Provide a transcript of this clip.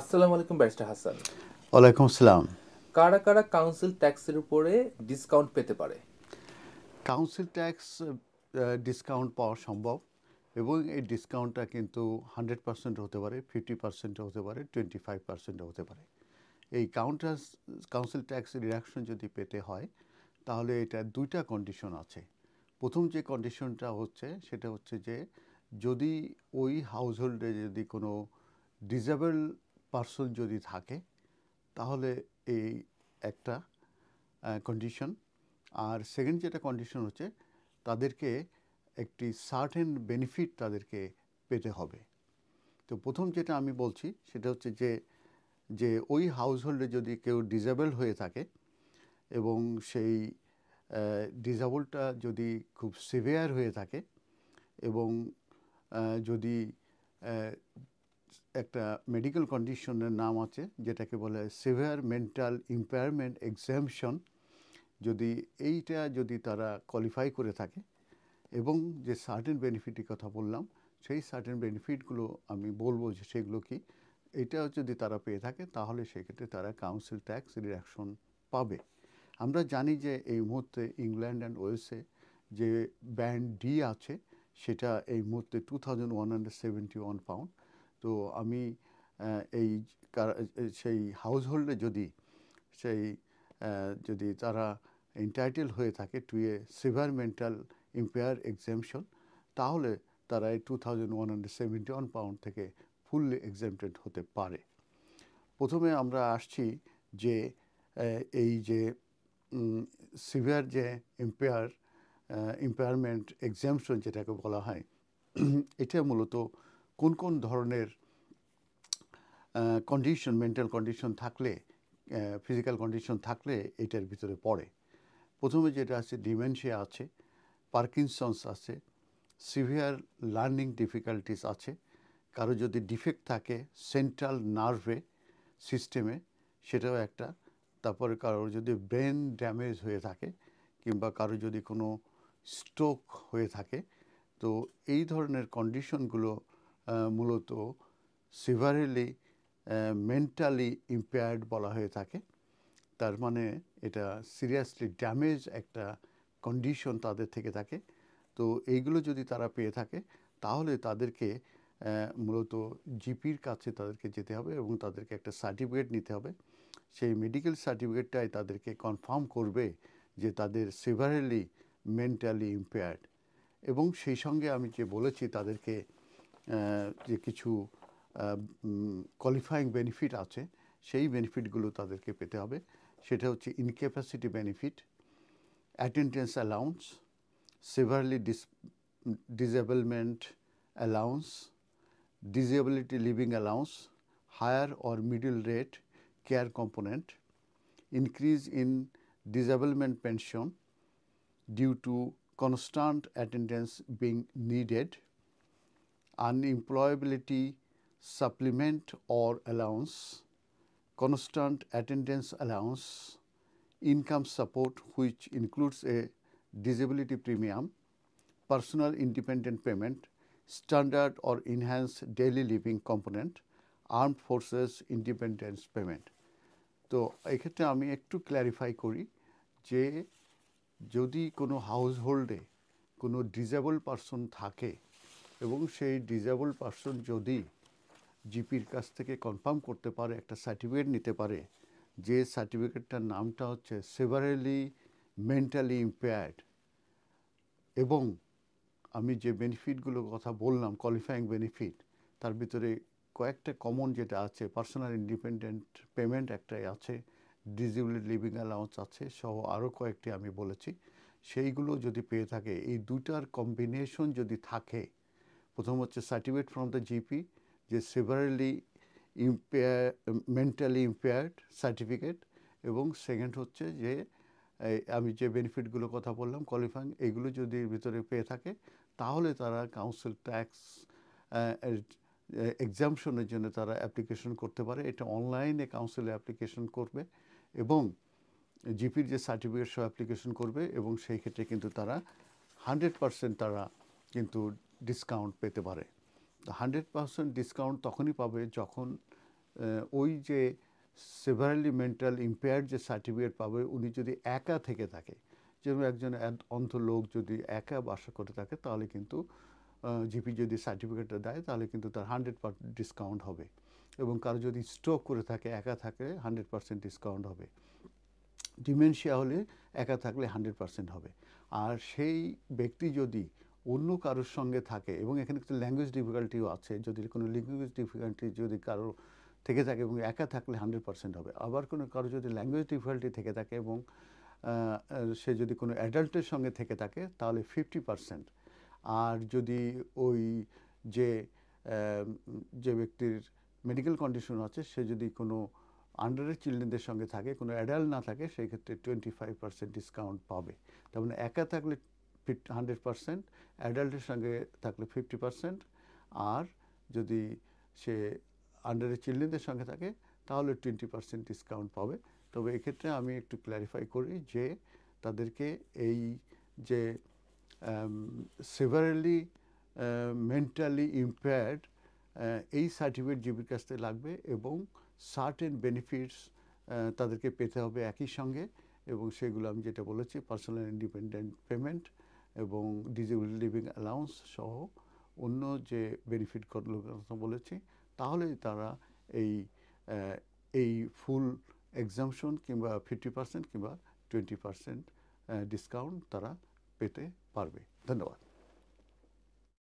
আসসালামু আলাইকুম ব্যারিস্টার হাসান। ওয়ালাইকুম আসসালাম। কারা কারা কাউন্সিল ট্যাক্সের উপরে ডিসকাউন্ট পেতে পারে? কাউন্সিল ট্যাক্স ডিসকাউন্ট পাওয়া সম্ভব এবং এই ডিসকাউন্টটা কিন্তু 100% হতে পারে, 50% হতে পারে, 25% হতে পারে। এই কাউন্সিল ট্যাক্স রিডাকশন যদি পেতে হয় তাহলে এটা দুইটা কন্ডিশন আছে। প্রথম যে কন্ডিশনটা হচ্ছে সেটা হচ্ছে যে যদি ওই হাউসহোল্ডে যদি কোনো ডিসেবল পার্সন যদি থাকে তাহলে এই একটা কন্ডিশন। আর সেকেন্ড যেটা কন্ডিশন হচ্ছে তাদেরকে একটি সার্টেন বেনিফিট তাদেরকে পেতে হবে। তো প্রথম যেটা আমি বলছি সেটা হচ্ছে যে যে ওই হাউসহোল্ডে যদি কেউ ডিসেবল হয়ে থাকে এবং সেই ডিসেবলটা যদি খুব সিভিয়ার হয়ে থাকে এবং যদি আহ, একটা মেডিকেল কন্ডিশনের নাম আছে যেটাকে বলে সিভিয়ার মেন্টাল ইম্পেয়ারমেন্ট এক্সামশন, যদি এইটা যদি তারা কোয়ালিফাই করে থাকে এবং যে সার্টেন বেনিফিটের কথা বললাম সেই সার্টেন বেনিফিটগুলো আমি বলবো যে সেগুলো কি, এটা যদি তারা পেয়ে থাকে তাহলে সেক্ষেত্রে তারা কাউন্সিল ট্যাক্স রিডাকশন পাবে। আমরা জানি যে এই মুহূর্তে ইংল্যান্ড অ্যান্ড ওয়েলসে যে ব্যান্ড ডি আছে সেটা এই মুহূর্তে 2171 পাউন্ড। তো আমি এই সেই হাউসহোল্ডে যদি সেই যদি তারা এন্টাইটেল হয়ে থাকে to a severe mental impair exemption তাহলে তারা এই 2171 পাউন্ড থেকে ফুললি এক্সামটেড হতে পারে। প্রথমে আমরা আসছি যে এই যে সিভিয়ার যে ইম্পেয়ার ইম্পেয়ারমেন্ট এক্সামশন যেটাকে বলা হয় এটা মূলত কোন কোন ধরনের কন্ডিশন, মেন্টাল কন্ডিশন থাকলে, ফিজিক্যাল কন্ডিশন থাকলে এটার ভিতরে পড়ে। প্রথমে যেটা আছে ডিমেনশিয়া আছে, পার্কিনসন্স আছে, সিভিয়ার লার্নিং ডিফিকাল্টিস আছে, কারো যদি ডিফেক্ট থাকে সেন্ট্রাল নার্ভে সিস্টেমে সেটাও একটা, তারপরে কারোর যদি ব্রেন ড্যামেজ হয়ে থাকে কিংবা কারো যদি কোনো স্ট্রোক হয়ে থাকে, তো এই ধরনের কন্ডিশনগুলো মূলত সিভিয়ারলি মেন্টালি ইম্পেয়ার্ড বলা হয়ে থাকে। তার মানে এটা সিরিয়াসলি ড্যামেজ একটা কন্ডিশন তাদের থেকে থাকে। তো এইগুলো যদি তারা পেয়ে থাকে তাহলে তাদেরকে মূলত জিপির কাছে তাদেরকে যেতে হবে এবং তাদেরকে একটা সার্টিফিকেট নিতে হবে। সেই মেডিকেল সার্টিফিকেটটাই তাদেরকে কনফার্ম করবে যে তাদের সিভিয়ারলি মেন্টালি ইম্পেয়ার্ড। এবং সেই সঙ্গে আমি যে বলেছি তাদেরকে যে কিছু কোয়ালিফাইং বেনিফিট আছে সেই বেনিফিটগুলো তাদেরকে পেতে হবে। সেটা হচ্ছে incapacity benefit, attendance allowance, severely disablement allowance, disability living allowance, higher or middle rate care component, increase in disablement pension due to constant attendance being needed, unemployability supplement or allowance, constant attendance allowance, income support which includes a disability premium, personal independent payment, standard or enhanced daily living component, armed forces independence payment। তো এক্ষেত্রে আমি একটু clarify করি যে যদি কোনো হাউসহোল্ডে কোনো disable person থাকে এবং সেই ডিসেবল পারসন যদি জিপির কাছ থেকে কনফার্ম করতে পারে, একটা সার্টিফিকেট নিতে পারে, যে সার্টিফিকেটটার নামটা হচ্ছে সেভারেলি মেন্টালি ইম্পেয়ার্ড, এবং আমি যে বেনিফিটগুলোর কথা বললাম কোয়ালিফাইং বেনিফিট তার ভিতরে কয়েকটা কমন যেটা আছে, পার্সোনাল ইন্ডিপেন্ডেন্ট পেমেন্ট একটাই আছে, ডিসেবিলিটি লিভিং অ্যালাউন্স আছে সহ আরও কয়েকটি আমি বলেছি, সেইগুলো যদি পেয়ে থাকে, এই দুটার কম্বিনেশন যদি থাকে, প্রথম হচ্ছে সার্টিফিকেট ফ্রম দ্য জিপি যে severely impair mentally impaired certificate, এবং সেকেন্ড হচ্ছে যে আমি যে বেনিফিটগুলো কথা বললাম কোয়ালিফাইং, এইগুলো যদি ভিতরে পেয়ে থাকে তাহলে তারা কাউন্সিল ট্যাক্স এক্সামশনের জন্য তারা অ্যাপ্লিকেশন করতে পারে। এটা অনলাইনে কাউন্সিলে অ্যাপ্লিকেশন করবে এবং জিপির যে সার্টিফিকেট সহ অ্যাপ্লিকেশন করবে এবং সেই ক্ষেত্রে কিন্তু তারা 100% তারা কিন্তু ডিসকাউন্ট পেতে পারে। 100% ডিসকাউন্ট তখনই পাবে যখন ওই যে সেভারলি মেন্টাল ইম্পেয়ার্ড যে সার্টিফিকেট পাবে উনি যদি একা থেকে থাকে, যেমন একজন অন্ধ লোক যদি একা বাসা করে থাকে তাহলে কিন্তু জিপি যদি সার্টিফিকেটটা দেয় তাহলে কিন্তু তার 100% ডিসকাউন্ট হবে। এবং কারো যদি স্ট্রোক করে থাকে, একা থাকে 100% ডিসকাউন্ট হবে। ডিমেনশিয়া হলে একা থাকলে 100% হবে। আর সেই ব্যক্তি যদি অন্য কারোর সঙ্গে থাকে, এবং এখানে কিছু ল্যাঙ্গুয়েজ ডিফিকাল্টিও আছে, যদি কোনো ল্যাঙ্গুয়েজ ডিফিকাল্টি যদি কারো থেকে থাকে এবং একা থাকলে 100% হবে। আবার কারো যদি ল্যাঙ্গুয়েজ ডিফিকাল্টি থেকে থাকে এবং সে যদি কোনো অ্যাডাল্টের সঙ্গে থেকে থাকে তাহলে 50%। আর যদি ওই যে যে ব্যক্তির মেডিকেল কন্ডিশন আছে সে যদি কোনো আন্ডারের চিলড্রেনদের সঙ্গে থাকে, কোনো অ্যাডাল্ট না থাকে, সেই ক্ষেত্রে 25% ডিসকাউন্ট পাবে। তার মানে একা থাকলে 100%, অ্যাডাল্টের সঙ্গে থাকলে 50%, আর যদি সে আন্ডারের চিলড্রেনদের সঙ্গে থাকে তাহলে 20% ডিসকাউন্ট পাবে। তবে এক্ষেত্রে আমি একটু ক্ল্যারিফাই করি যে তাদেরকে এই যে সেভারলি মেন্টালি ইম্পেয়ার্ড এই সার্টিফিকেট জিপির কাছ থেকে লাগবে, এবং সার্টেন বেনিফিটস তাদেরকে পেতে হবে একই সঙ্গে। এবং সেগুলো আমি যেটা বলেছি, পার্সোনাল ইন্ডিপেন্ডেন্ট পেমেন্ট এবং ডিজেবল লিভিং অ্যালাউন্স সহ অন্য যে বেনিফিটগুলোর কথা বলেছি, তাহলেই তারা এই এই ফুল এক্সামশন কিংবা 50% কিংবা 20% ডিসকাউন্ট তারা পেতে পারবে। ধন্যবাদ।